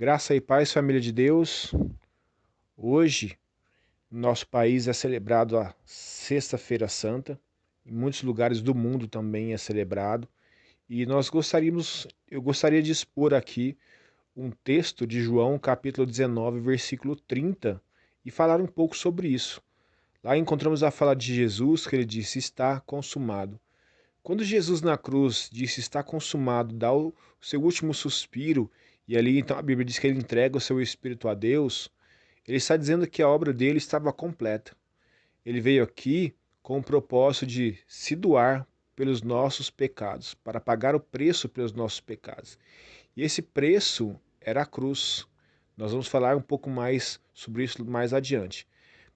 Graça e paz, família de Deus. Hoje, no nosso país é celebrado a Sexta-feira Santa. Em muitos lugares do mundo também é celebrado. E eu gostaria de expor aqui um texto de João, capítulo 19, versículo 30, e falar um pouco sobre isso. Lá encontramos a fala de Jesus, que ele disse: "Está consumado". Quando Jesus na cruz disse está consumado, dá o seu último suspiro, e ali então a Bíblia diz que ele entrega o seu espírito a Deus, ele está dizendo que a obra dele estava completa. Ele veio aqui com o propósito de se doar pelos nossos pecados, para pagar o preço pelos nossos pecados. E esse preço era a cruz. Nós vamos falar um pouco mais sobre isso mais adiante.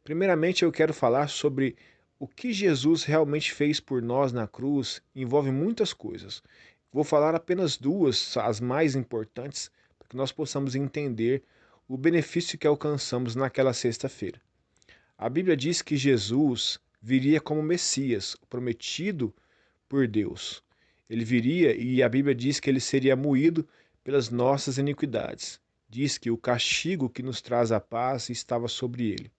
Primeiramente, eu quero falar sobre o que Jesus realmente fez por nós na cruz. Envolve muitas coisas. Vou falar apenas duas, as mais importantes, para que nós possamos entender o benefício que alcançamos naquela sexta-feira. A Bíblia diz que Jesus viria como Messias, prometido por Deus. Ele viria e a Bíblia diz que ele seria moído pelas nossas iniquidades. Diz que o castigo que nos traz a paz estava sobre ele.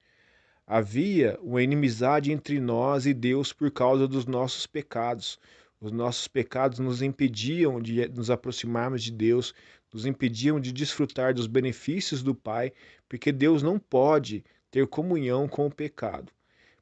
Havia uma inimizade entre nós e Deus por causa dos nossos pecados. Os nossos pecados nos impediam de nos aproximarmos de Deus, nos impediam de desfrutar dos benefícios do Pai, porque Deus não pode ter comunhão com o pecado.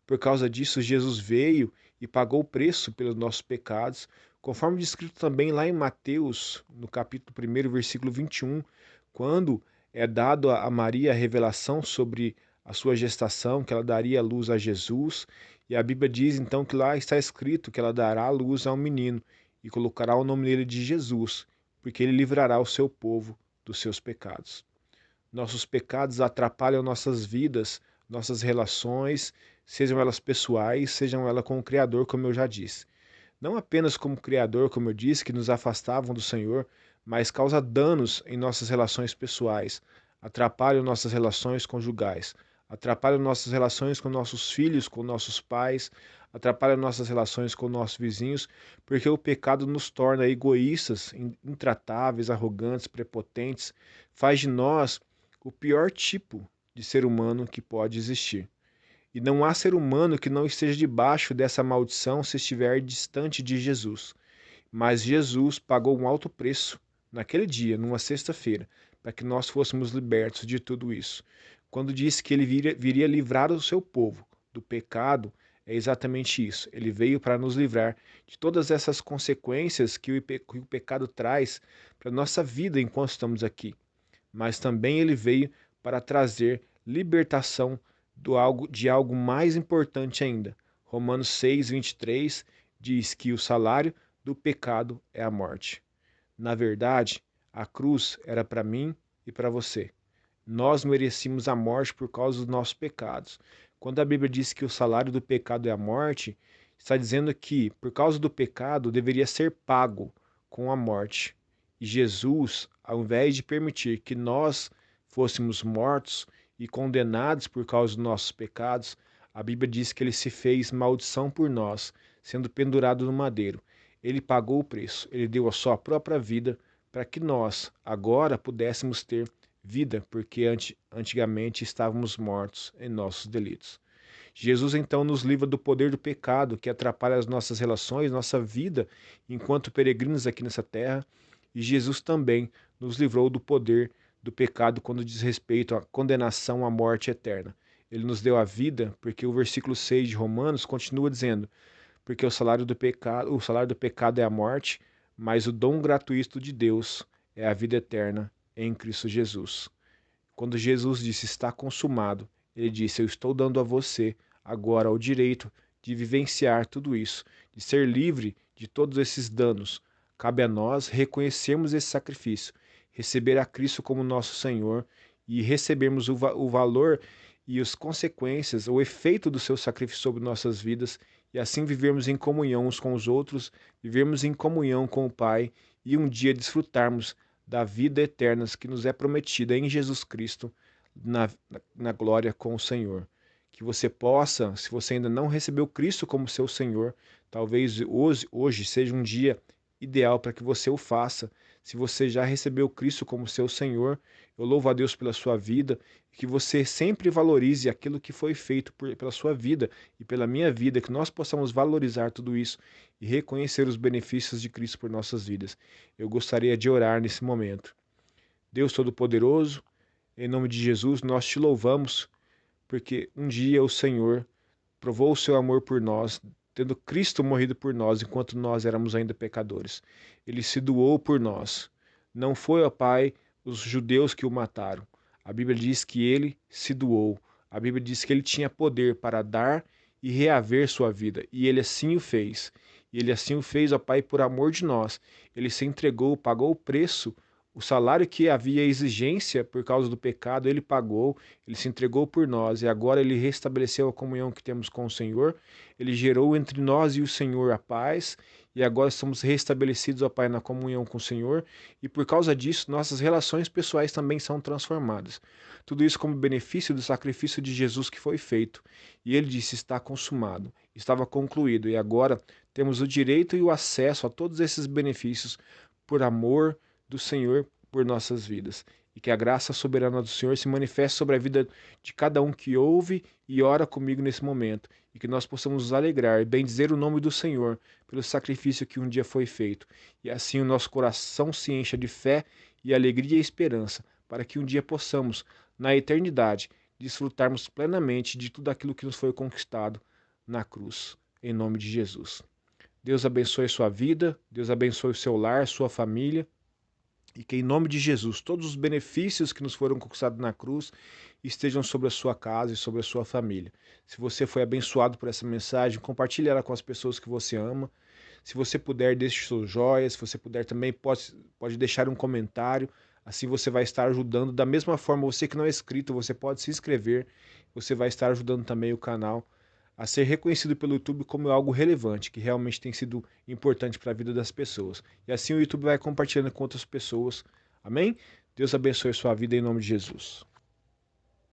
Por causa disso, Jesus veio e pagou o preço pelos nossos pecados, conforme descrito também lá em Mateus, no capítulo 1, versículo 21, quando é dado a Maria a revelação sobre a sua gestação, que ela daria luz a Jesus, e a Bíblia diz então que lá está escrito que ela dará luz a um menino e colocará o nome dele de Jesus, porque ele livrará o seu povo dos seus pecados. Nossos pecados atrapalham nossas vidas, nossas relações, sejam elas pessoais, sejam elas com o Criador, como eu já disse. Não apenas como Criador, como eu disse, que nos afastavam do Senhor, mas causa danos em nossas relações pessoais, atrapalham nossas relações conjugais, atrapalham nossas relações com nossos filhos, com nossos pais, atrapalham nossas relações com nossos vizinhos, porque o pecado nos torna egoístas, intratáveis, arrogantes, prepotentes, faz de nós o pior tipo de ser humano que pode existir. E não há ser humano que não esteja debaixo dessa maldição se estiver distante de Jesus. Mas Jesus pagou um alto preço naquele dia, numa sexta-feira, para que nós fôssemos libertos de tudo isso. Quando disse que ele viria livrar o seu povo do pecado, é exatamente isso. Ele veio para nos livrar de todas essas consequências que o pecado traz para a nossa vida enquanto estamos aqui. Mas também ele veio para trazer libertação de algo mais importante ainda. Romanos 6, 23 diz que o salário do pecado é a morte. Na verdade, a cruz era para mim e para você. Nós merecíamos a morte por causa dos nossos pecados. Quando a Bíblia diz que o salário do pecado é a morte, está dizendo que, por causa do pecado, deveria ser pago com a morte. E Jesus, ao invés de permitir que nós fôssemos mortos e condenados por causa dos nossos pecados, a Bíblia diz que ele se fez maldição por nós, sendo pendurado no madeiro. Ele pagou o preço, ele deu a sua própria vida para que nós agora pudéssemos ter vida, porque antigamente estávamos mortos em nossos delitos. Jesus então nos livra do poder do pecado que atrapalha as nossas relações, nossa vida enquanto peregrinos aqui nessa terra, e Jesus também nos livrou do poder do pecado quando diz respeito à condenação à morte eterna. Ele nos deu a vida, porque o versículo 6 de Romanos continua dizendo: porque o salário do pecado é a morte, mas o dom gratuito de Deus é a vida eterna em Cristo Jesus. Quando Jesus disse está consumado, ele disse: eu estou dando a você agora o direito de vivenciar tudo isso, de ser livre de todos esses danos. Cabe a nós reconhecermos esse sacrifício, receber a Cristo como nosso Senhor e recebermos o valor e as consequências, o efeito do seu sacrifício sobre nossas vidas, e assim vivermos em comunhão uns com os outros, vivermos em comunhão com o Pai e um dia desfrutarmos da vida eterna que nos é prometida em Jesus Cristo na glória com o Senhor. Que você possa, se você ainda não recebeu Cristo como seu Senhor, talvez hoje seja um dia ideal para que você o faça, Se você já recebeu Cristo como seu Senhor, eu louvo a Deus pela sua vida, que você sempre valorize aquilo que foi feito pela sua vida e pela minha vida, que nós possamos valorizar tudo isso e reconhecer os benefícios de Cristo por nossas vidas. Eu gostaria de orar nesse momento. Deus Todo-Poderoso, em nome de Jesus, nós te louvamos, porque um dia o Senhor provou o seu amor por nós, tendo Cristo morrido por nós enquanto nós éramos ainda pecadores. Ele se doou por nós. Não foi, ó Pai, os judeus que o mataram. A Bíblia diz que ele se doou. A Bíblia diz que ele tinha poder para dar e reaver sua vida, e ele assim o fez. E ele assim o fez, ó Pai, por amor de nós. Ele se entregou, pagou o preço, o salário que havia exigência por causa do pecado, ele pagou, ele se entregou por nós e agora ele restabeleceu a comunhão que temos com o Senhor. Ele gerou entre nós e o Senhor a paz e agora somos restabelecidos, ó Pai, na comunhão com o Senhor e por causa disso nossas relações pessoais também são transformadas. Tudo isso como benefício do sacrifício de Jesus que foi feito. E ele disse: está consumado, estava concluído e agora temos o direito e o acesso a todos esses benefícios por amor do Senhor por nossas vidas. E que a graça soberana do Senhor se manifeste sobre a vida de cada um que ouve e ora comigo nesse momento. E que nós possamos nos alegrar e bendizer o nome do Senhor pelo sacrifício que um dia foi feito. E assim o nosso coração se encha de fé e alegria e esperança, para que um dia possamos, na eternidade, desfrutarmos plenamente de tudo aquilo que nos foi conquistado na cruz. Em nome de Jesus. Deus abençoe a sua vida, Deus abençoe o seu lar, sua família. E que em nome de Jesus, todos os benefícios que nos foram conquistados na cruz estejam sobre a sua casa e sobre a sua família. Se você foi abençoado por essa mensagem, compartilhe ela com as pessoas que você ama. Se você puder, deixe suas joias. Se você puder também, pode deixar um comentário. Assim você vai estar ajudando. Da mesma forma, você que não é inscrito, você pode se inscrever. Você vai estar ajudando também o canal a ser reconhecido pelo YouTube como algo relevante, que realmente tem sido importante para a vida das pessoas. E assim o YouTube vai compartilhando com outras pessoas. Amém? Deus abençoe a sua vida em nome de Jesus.